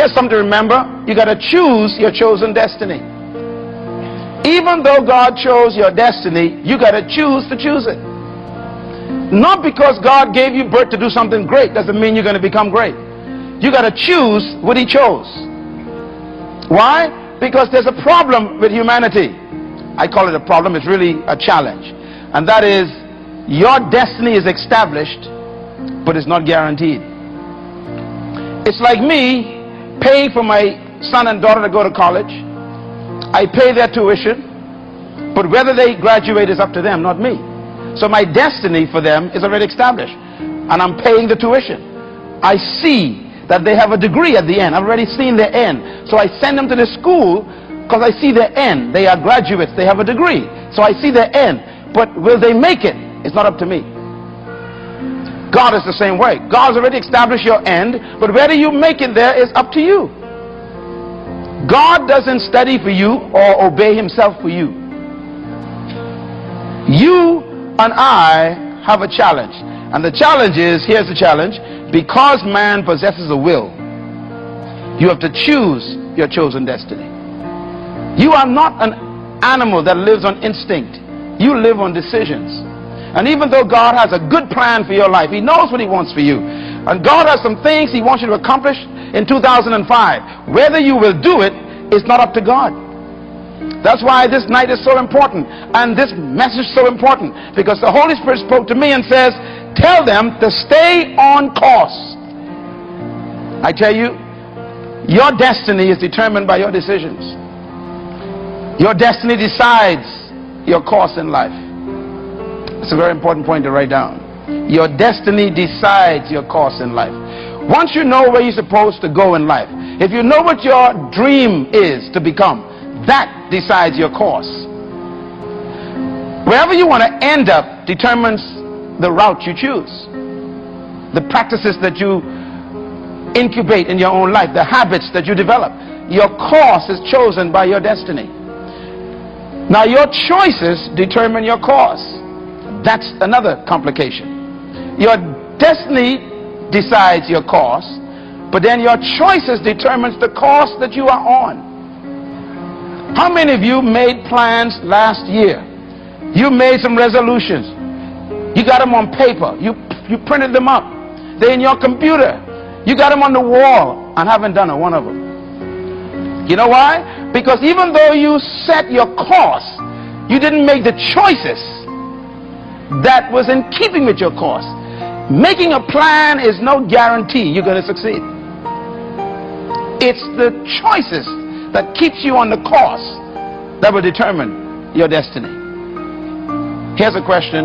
Here's something to remember. You got to choose your chosen destiny. Even though God chose your destiny, you got to choose it. Not because God gave you birth to do something great doesn't mean you're going to become great. You got to choose what he chose. Why? Because there's a problem with humanity. I call it a problem. It's really a challenge. And that is, your destiny is established, but it's not guaranteed. It's like me paying for my son and daughter to go to college. I pay their tuition, but whether they graduate is up to them, not me. So my destiny for them is already established, and I'm paying the tuition. I see that they have a degree at the end. I've already seen their end. So I send them to the school because I see their end. They are graduates. They have a degree. So I see their end. But will they make it? It's not up to me. God is the same way. God's already established your end, but whether you make it there is up to you. God doesn't study for you or obey himself for you. You and I have a challenge. And the challenge is, here's the challenge, because man possesses a will, you have to choose your chosen destiny. You are not an animal that lives on instinct. You live on decisions. And even though God has a good plan for your life, he knows what he wants for you. And God has some things he wants you to accomplish in 2005. Whether you will do it is not up to God. That's why this night is so important, and this message is so important, because the Holy Spirit spoke to me and says, tell them to stay on course. I tell you, your destiny is determined by your decisions. Your destiny decides your course in life. It's a very important point to write down. Your destiny decides your course in life. Once you know where you're supposed to go in life, if you know what your dream is to become, that decides your course. Wherever you want to end up determines the route you choose. The practices that you incubate in your own life, the habits that you develop. Your course is chosen by your destiny. Now your choices determine your course. That's another complication. Your destiny decides your course, but then your choices determines the course that you are on. How many of you made plans last year? You made some resolutions. You got them on paper. You printed them up. They're in your computer. You got them on the wall and haven't done one of them. You know why? Because even though you set your course, you didn't make the choices that was in keeping with your course. Making a plan is no guarantee you're going to succeed. It's the choices that keeps you on the course that will determine your destiny. Here's a question.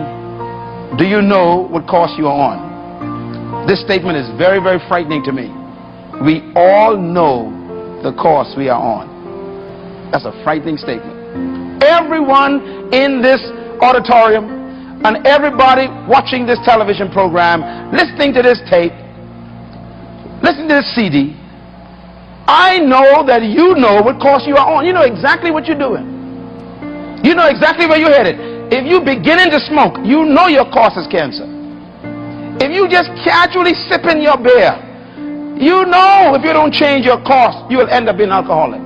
Do you know what course you are on? This statement is very, very frightening to me. We all know the course we are on. That's a frightening statement. Everyone in this auditorium and everybody watching this television program, listening to this tape, listening to this CD, I know that you know what course you are on. You know exactly what you're doing. You know exactly where you're headed. If you beginning to smoke, you know your course is cancer. If you just casually sipping your beer, you know if you don't change your course, you will end up being alcoholic.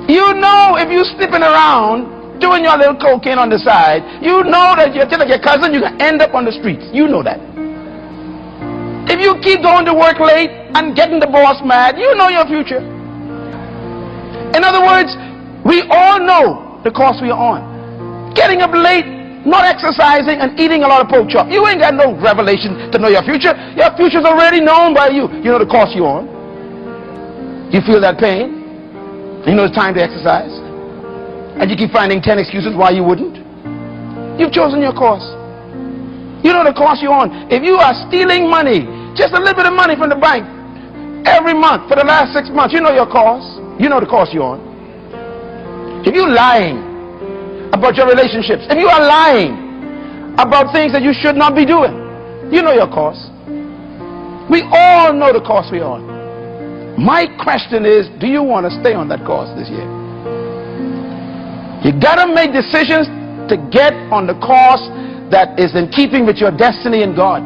You know if you slipping around, doing your little cocaine on the side, you know that you're telling your cousin you're going to end up on the streets. You know that. If you keep going to work late and getting the boss mad, you know your future. In other words, we all know the course we are on. Getting up late, not exercising, and eating a lot of pork chop. You ain't got no revelation to know your future. Your future's already known by you. You know the course you're on. You feel that pain. You know it's time to exercise. And you keep finding 10 excuses why you wouldn't. You've chosen your course. You know the course you're on. If you are stealing money, just a little bit of money from the bank, every month for the last 6 months, you know your course. You know the course you're on. If you're lying about your relationships, if you are lying about things that you should not be doing, you know your course. We all know the course we're on. My question is, do you want to stay on that course this year? You got to make decisions to get on the course that is in keeping with your destiny in God.